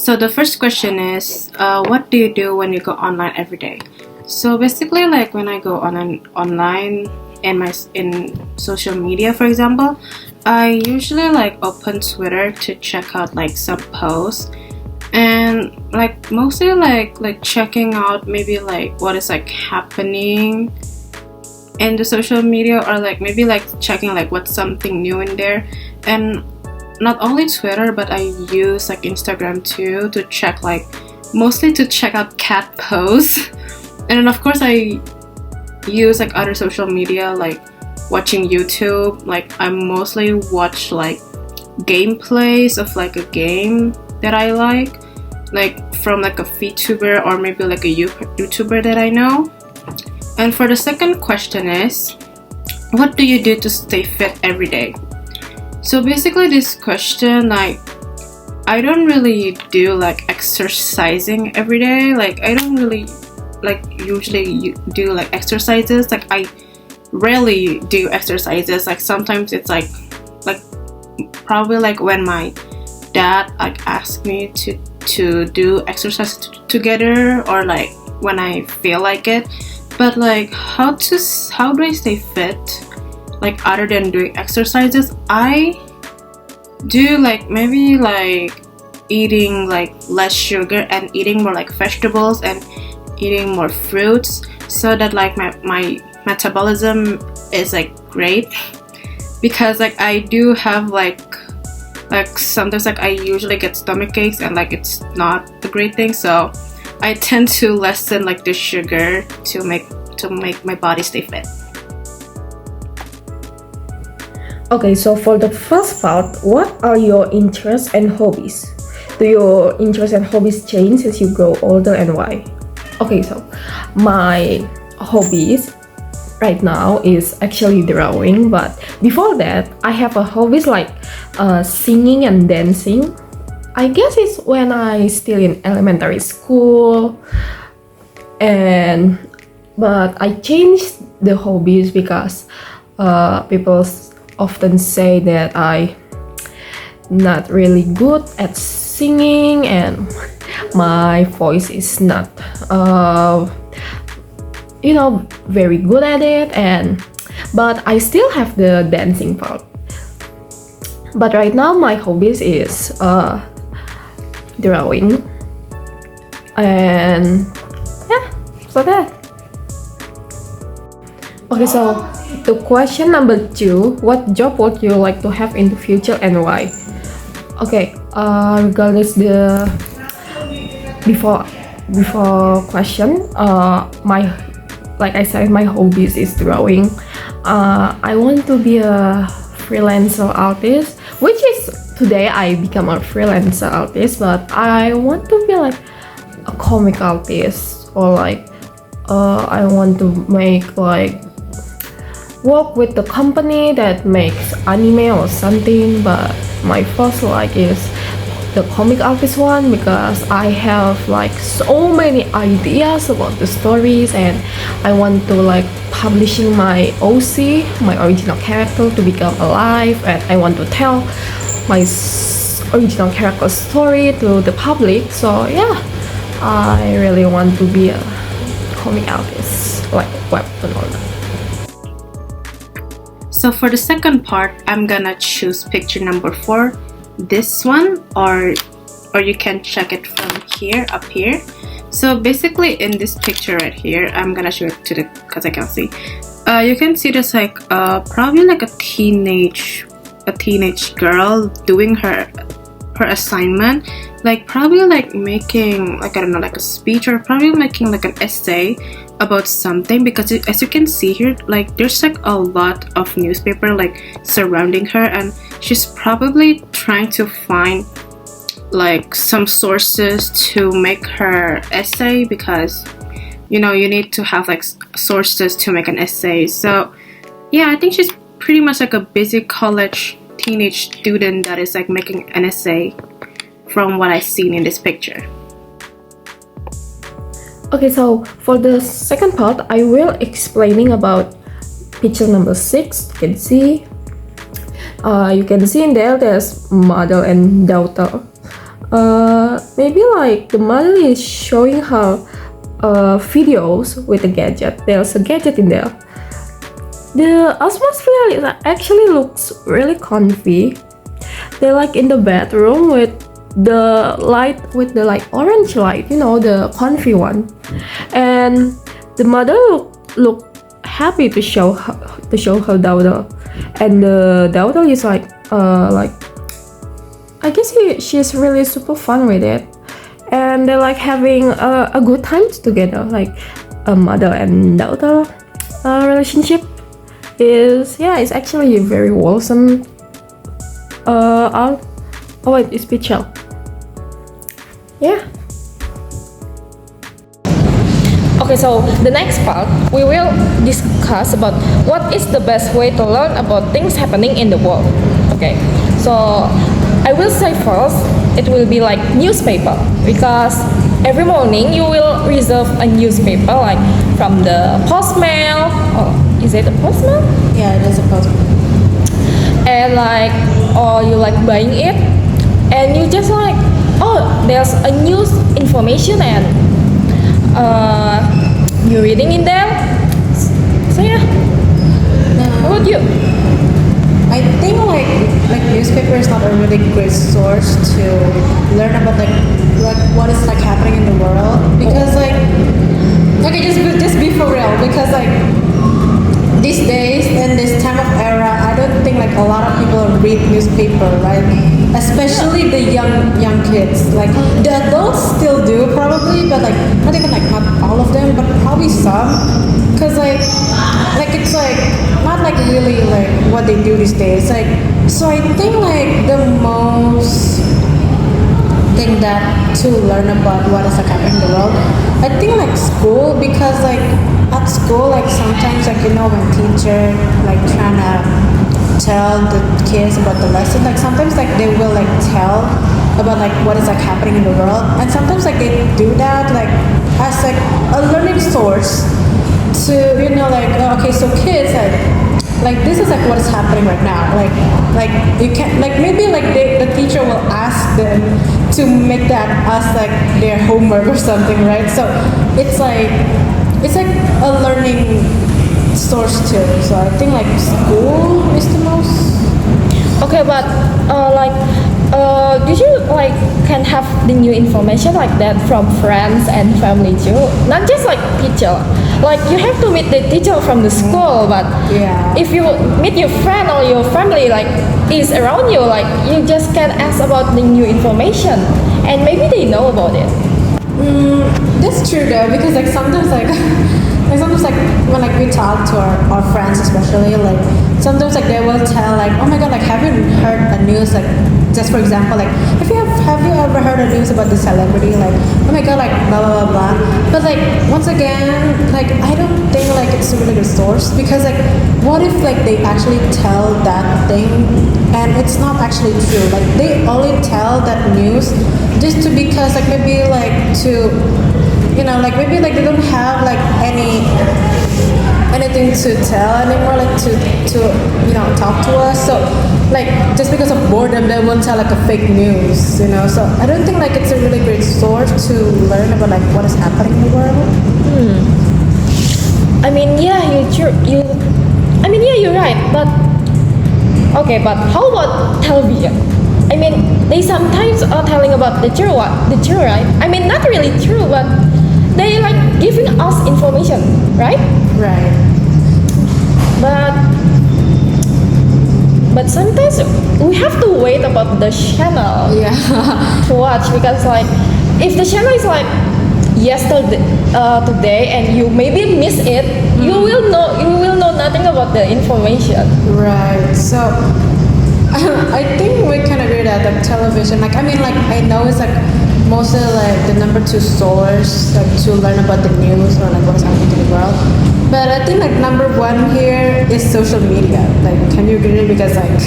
So the first question is, what do you do when you go online every day? So basically, like when I go online in social media, for example, I usually like open Twitter to check out like some posts and like mostly like checking out maybe like what is like happening in the social media, or like maybe like checking like what's something new in there. And not only Twitter, but I use like Instagram too to check like mostly to check out cat posts. And then of course I use like other social media like watching YouTube. Like I mostly watch like gameplays of like a game that I like from like a VTuber or maybe like a YouTuber that I know. And for the second question is, what do you do to stay fit every day? So basically this question, like I don't really do like exercising every day. Like I don't really like usually do like exercises. Like I rarely do exercises. Like sometimes it's like probably like when my dad like asked me to do exercise together, or like when I feel like it. But like how do I stay fit like other than doing exercises? I do like maybe like eating like less sugar and eating more like vegetables and eating more fruits, so that like my metabolism is like great. Because like I do have like sometimes like I usually get stomach aches and like it's not a great thing, so I tend to lessen like the sugar to make my body stay fit. Okay, so for the first part, what are your interests and hobbies? Do your interests and hobbies change as you grow older, and why? Okay, so my hobbies right now is actually drawing, but before that I have a hobbies like singing and dancing. I guess it's when I still in elementary school, but I changed the hobbies because people often say that I not really good at singing and my voice is not very good at it, but I still have the dancing part. But right now my hobbies is drawing, and yeah, so that. Okay, so the question number 2, what job would you like to have in the future and why? Okay, regardless the before question, my like I said, my hobbies is drawing. I want to be a freelancer artist, which is today I become a freelancer artist, but I want to be like a comic artist, or like I want to make like work with the company that makes anime or something. But my first like is the comic artist one, because I have like so many ideas about the stories, and I want to like publishing my OC, my original character, to become alive, and I want to tell my original character story to the public. So yeah, I really want to be a comic artist, like web and all that. So for the second part, I'm gonna choose picture number 4, this one, or you can check it from here, up here. So basically in this picture right here, I'm gonna show it to the, because I can see. You can see there's like probably like a teenage girl doing her assignment, like probably like making like, I don't know, like a speech, or probably making like an essay about something, because as you can see here, like there's like a lot of newspaper like surrounding her, and she's probably trying to find like some sources to make her essay, because you need to have like sources to make an essay. So yeah, I think she's pretty much like a busy college teenage student that is like making an essay from what I've seen in this picture. Okay, so for the second part, I will explaining about picture number 6. You can see in there there's mother and daughter. maybe like the mother is showing her videos with a gadget. There's a gadget in there. The atmosphere actually looks really comfy. They're like in the bedroom with the like orange light, the comfy one, and the mother look happy to show her daughter, and the daughter is like I guess she's really super fun with it, and they're like having a good time together, like a mother and daughter relationship is actually very wholesome. Oh wait, it's picture. Yeah. Okay, so the next part we will discuss about what is the best way to learn about things happening in the world. Okay, so I will say first it will be like newspaper, because every morning you will reserve a newspaper like from the postmail. Oh, is it a postmail? Yeah, it is a postman. And like, or you like buying it, and you just like, oh, there's a news information, and you're reading in there. So yeah. How about you? I think like newspaper is not a really great source to learn about like what is like happening in the world, because like okay, just be for real, because like these days in this time of era, I don't think like a lot of people read newspaper, right? Especially the young kids. Like the adults still do probably, but like not even like not all of them, but probably some. Cause like it's like not like really like what they do these days. Like so I think like the most thing that to learn about what is like happening in the world, I think like school, because like at school like sometimes like when teacher like trying to tell the kids about the lesson, like sometimes like they will like tell about like what is like happening in the world, and sometimes like they do that like as like a learning source to like okay, so kids like this is like what is happening right now, like you can like maybe like the teacher will ask them to make that as like their homework or something, right? So it's like a learning source too. So I think like school is the most. Okay, but do you like can have the new information like that from friends and family too? Not just like teacher. Like you have to meet the teacher from the school, but Yeah. if you meet your friend or your family like is around you, like you just can ask about the new information, and maybe they know about it. That's true though, because like sometimes like sometimes like when like we talk to our friends, especially like sometimes like they will tell like, oh my god, like have you heard a news, like just for example like have you ever heard a news about the celebrity, like oh my god, like blah blah blah blah. But like once again, like I don't think like it's a really good source, because like what if like they actually tell that thing and it's not actually true, like they only tell that news just to, because like maybe like to like maybe like they don't have like anything to tell anymore, like to talk to us. So like just because of boredom they will tell like a fake news, so I don't think like it's a really great source to learn about like what is happening in the world. I mean, yeah, you're right, but okay, but how about television? I mean, they sometimes are telling about the truth, right? I mean, not really true, but they like giving us information, right? Right. But sometimes we have to wait about the channel to watch, because like if the channel is like yesterday today and you maybe miss it, you will know nothing about the information. Right. So I think we can agree that like television, like I mean, like I know it's like mostly like the number 2 source like to learn about the news or like what's happening in the world. But I think like number 1 here is social media. Like, can you agree? Because like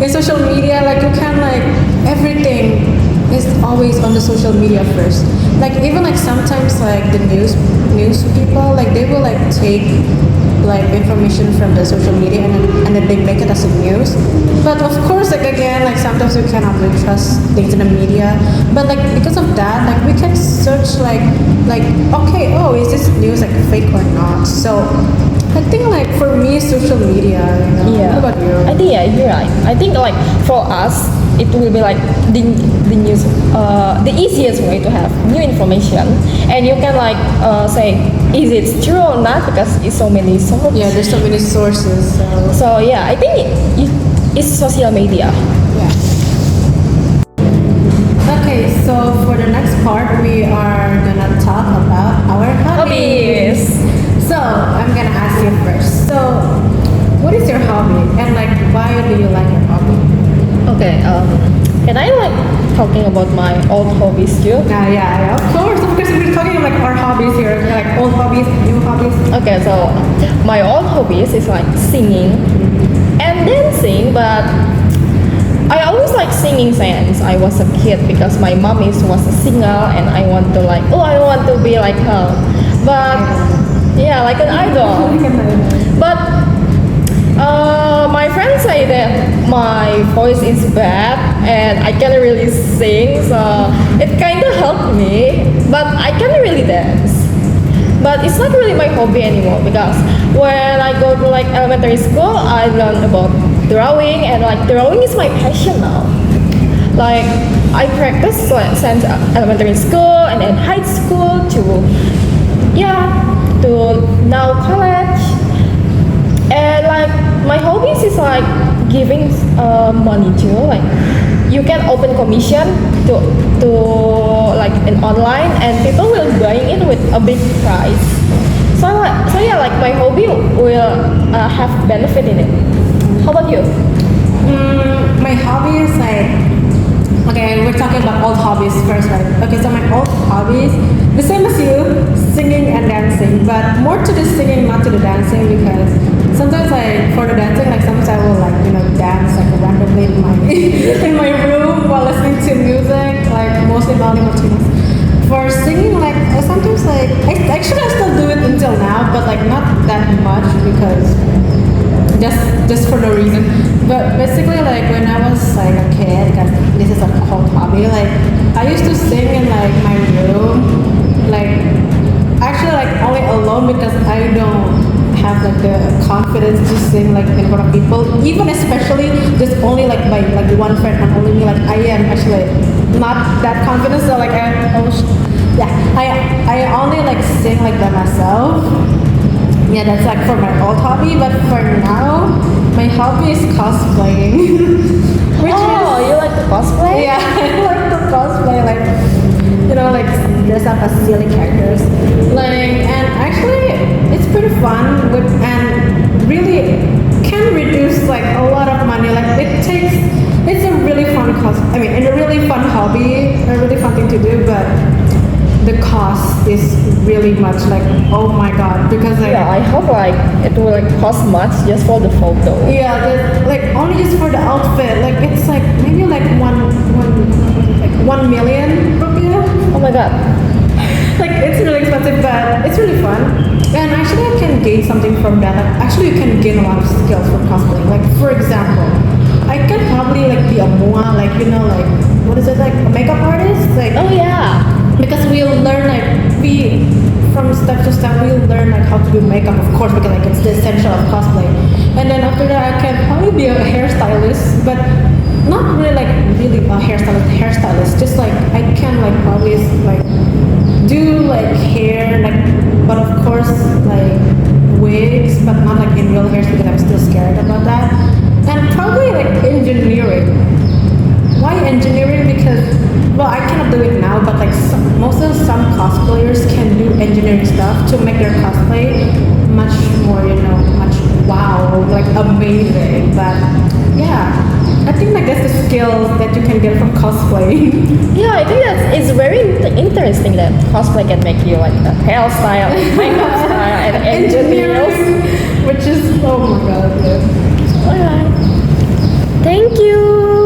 in social media, like you can like everything is always on the social media first. Like even like sometimes like the news people like they will like take like information from the social media and then they make it as a news. But of course like again like sometimes we cannot really trust things in the media. But like because of that like we can search like okay, oh, is this news like fake or not? So I think like for me social media, you know. Yeah. What about you? I think yeah, you're right. I think like for us, it will be like the news, the easiest way to have new information, and you can like say, is it true or not? Because it's so many sources. Yeah, there's so many sources. So yeah, I think it's social media. Yeah. Okay, so for the next part, we are gonna talk about our hobbies. So I'm gonna ask you first. So, what is your hobby, and like, why do you like your hobby? Okay. Can I like talking about my old hobbies too? Yeah, of course. We're talking about like our hobbies here, like old hobbies, new hobbies. Okay, so my old hobbies is like singing and dancing, but I always like singing since I was a kid because my mom was a singer and I want to like I want to be like her. But yeah, like an idol. But my friends say that my voice is bad and I can't really sing, so it kind of helped me. But I can't really dance. But it's not really my hobby anymore because when I go to like elementary school, I learned about drawing and like drawing is my passion now. Like I practice since elementary school and then high school to now college. And like my hobbies is like giving money too. Like you can open commission to like an online and people will buying it with a big price. So yeah, like my hobby will have benefit in it. How about you? My hobby is like okay, we're talking about old hobbies first, right? Okay, so my old hobbies, the same as you, singing and dancing, but more to the singing, not to the dancing, because sometimes like for the dancing, like sometimes I will like dance like randomly in my in my room while listening to music, like mostly Bali Martinez. For singing, like sometimes like I still do it until now, but like not that much because just for no reason. But basically like when I was like a kid, because this is a whole hobby, like I used to sing in like my room, like actually like only alone because I don't have like the confidence to sing like in front of people, even especially just only like by like one friend and only me. Like I am actually not that confident, so like I only like sing like by myself. Yeah, that's like for my old hobby, but for now, my hobby is cosplaying. You like to cosplay? Yeah, I like to cosplay, like like dress up as silly characters. Like, and actually, it's pretty fun and really can reduce like a lot of money. Like it's a really fun and a really fun hobby, a really fun thing to do, but the cost is really much, like oh my god, because like Yeah, I hope like it will like cost much just for the photo. yeah, like only just for the outfit, like it's like maybe like like 1 million rupiah. Oh my god. Like it's really expensive, but it's really fun. And actually, I can gain something from that. Like, actually, you can gain a lot of skills from cosplaying. Like for example, I can probably like be a moa, like like what is it, like a makeup artist, like Oh yeah. because we'll learn like from step to step we'll learn like how to do makeup, of course, because like it's the essential of cosplay. And then after that I can probably be a hairstylist, but not really like really a hairstylist, just like I can like probably like do like hair, like but of course like wigs, but not like in real hairs because I'm still scared about that. And probably like engineering. Why engineering? Because well, I cannot do it now, but like some cosplayers can do engineering stuff to make their cosplay much more, much wow, like amazing. But yeah, I think like that's the skills that you can get from cosplay. Yeah, I think it's very interesting that cosplay can make you like a hairstyle, makeup style, and engineers. Which is oh my god. Yeah. Alright. Thank you.